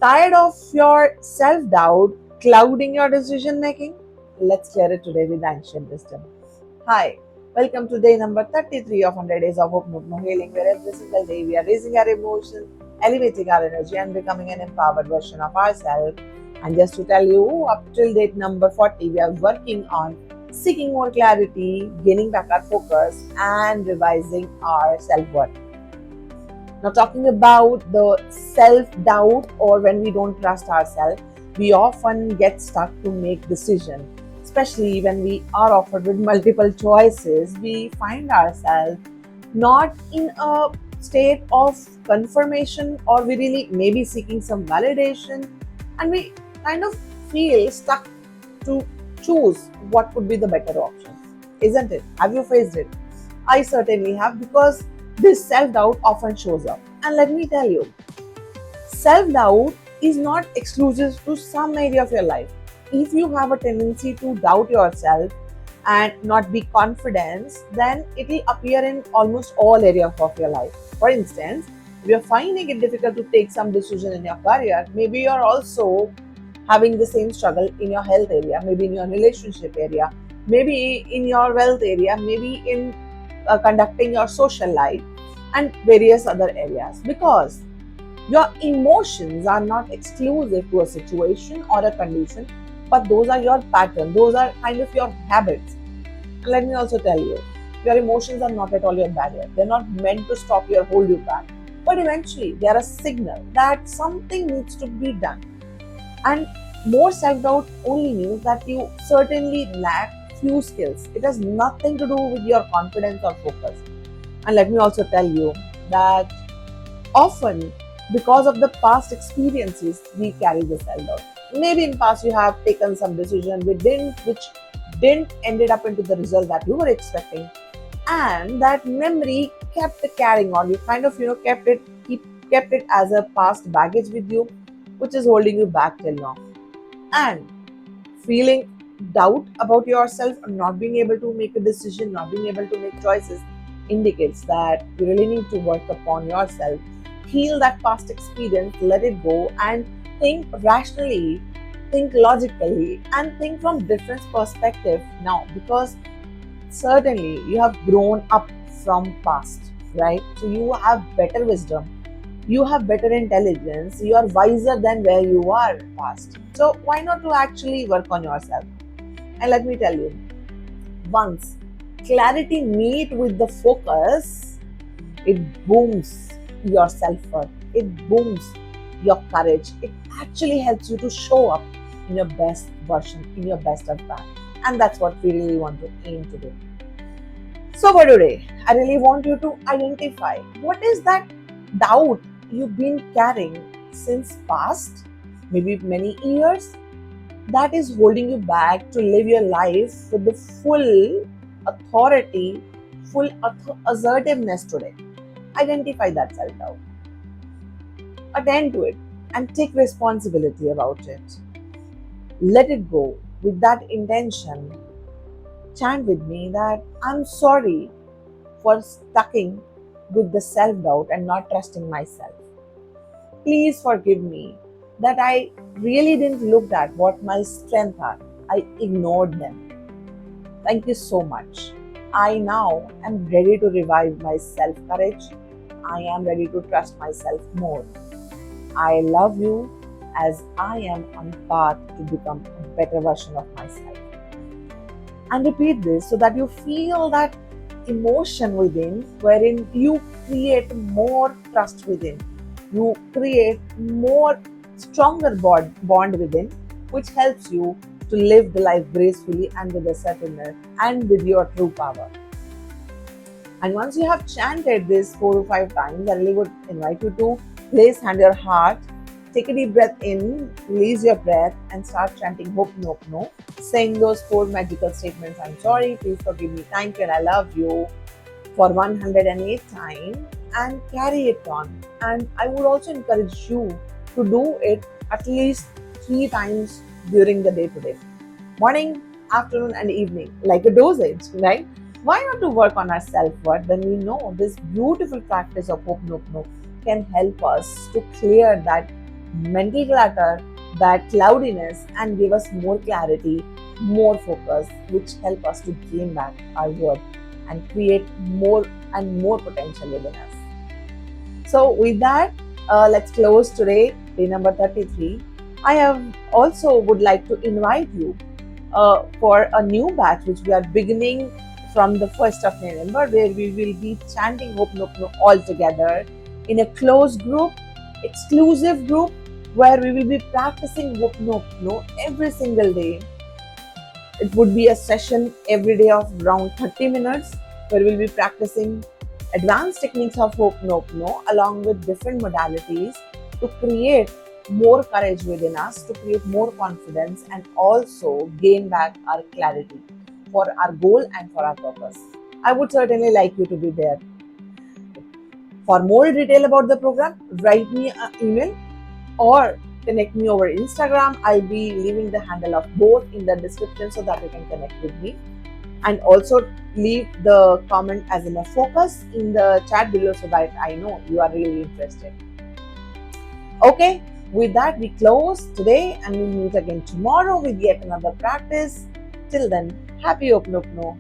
Tired of your self doubt clouding your decision making? Let's clear it today with ancient wisdom. Hi, welcome to day number 33 of 100 Days of Hope No Healing, where every single day we are raising our emotions, elevating our energy, and becoming an empowered version of ourselves. And just to tell you, up till date number 40, we are working on seeking more clarity, gaining back our focus, and revising our self worth. Now, talking about the self doubt or when we don't trust ourselves, we often get stuck to make decisions, especially when we are offered with multiple choices. We find ourselves not in a state of confirmation, or we really maybe seeking some validation, and we kind of feel stuck to choose what could be the better option, isn't it? Have you faced it? I certainly have, because this self doubt often shows up. And let me tell you, self doubt is not exclusive to some area of your life. If you have a tendency to doubt yourself and not be confident, then it will appear in almost all areas of your life. For instance, if you're finding it difficult to take some decision in your career, maybe you're also having the same struggle in your health area, maybe in your relationship area, maybe in your wealth area, maybe in conducting your social life and various other areas, because your emotions are not exclusive to a situation or a condition, but those are your pattern, those are kind of your habits. And let me also tell you, your emotions are not at all your barrier. They're not meant to stop you or hold you back, but eventually they are a signal that something needs to be done. And more self doubt only means that you certainly lack few skills. It has nothing to do with your confidence or focus. And let me also tell you that often, because of the past experiences, we carry the self doubt. Maybe in past you have taken some decision which didn't ended up into the result that you were expecting, and that memory kept carrying on. You kind of kept it as a past baggage with you, which is holding you back till now. And feeling doubt about yourself, not being able to make a decision, not being able to make choices, indicates that you really need to work upon yourself, heal that past experience, let it go, and think rationally, think logically, and think from different perspective now, because certainly you have grown up from past, right? So you have better wisdom, you have better intelligence, you are wiser than where you are past. So why not to actually work on yourself? And let me tell you, once clarity meet with the focus, it booms your self-worth, it booms your courage, it actually helps you to show up in your best version, in your best advance. And that's what we really want to aim to do. So for today, I really want you to identify what is that doubt you've been carrying since past, maybe many years, that is holding you back to live your life with the full authority, full assertiveness today. Identify that self doubt, attend to it, and take responsibility about it. Let it go with that intention. Chant with me that I'm sorry for stucking with the self doubt and not trusting myself. Please forgive me that I really didn't look at what my strengths are. I ignored them. Thank you so much. I now am ready to revive my self courage. I am ready to trust myself more. I love you as I am on path to become a better version of myself. And repeat this so that you feel that emotion within, wherein you create more trust within, you create more stronger bond within, which helps you to live the life gracefully and with assertiveness and with your true power. And once you have chanted this 4 or 5 times, I really would invite you to place hand your heart, take a deep breath in, release your breath, and start chanting Hope Nope No, saying those 4 magical statements: I'm sorry, please forgive me, thank you, and I love you, for 108 times, and carry it on. And I would also encourage you to do it at least 3 times during the day today: morning, afternoon, and evening, like a dosage, right? Why not to work on our self-worth when we know this beautiful practice of Hope Nope No can help us to clear that mental clutter, that cloudiness, and give us more clarity, more focus, which help us to gain back our worth and create more and more potential within us. So, with that, let's close today, day number 33. I have also would like to invite you for a new batch which we are beginning from the 1st of November, where we will be chanting Hope Nook No all together in a closed group, exclusive group, where we will be practicing Hope Nook No every single day. It would be a session every day of around 30 minutes, where we'll be practicing advanced techniques of Hope Nope No along with different modalities to create more courage within us, to create more confidence, and also gain back our clarity for our goal and for our purpose. I would certainly like you to be there. For more detail about the program, write me an email or connect me over Instagram. I'll be leaving the handle of both in the description so that you can connect with me. And also leave the comment as in a focus in the chat below so that I know you are really interested. Okay, with that we close today and we'll meet again tomorrow with yet another practice. Till then, happy Open Up No.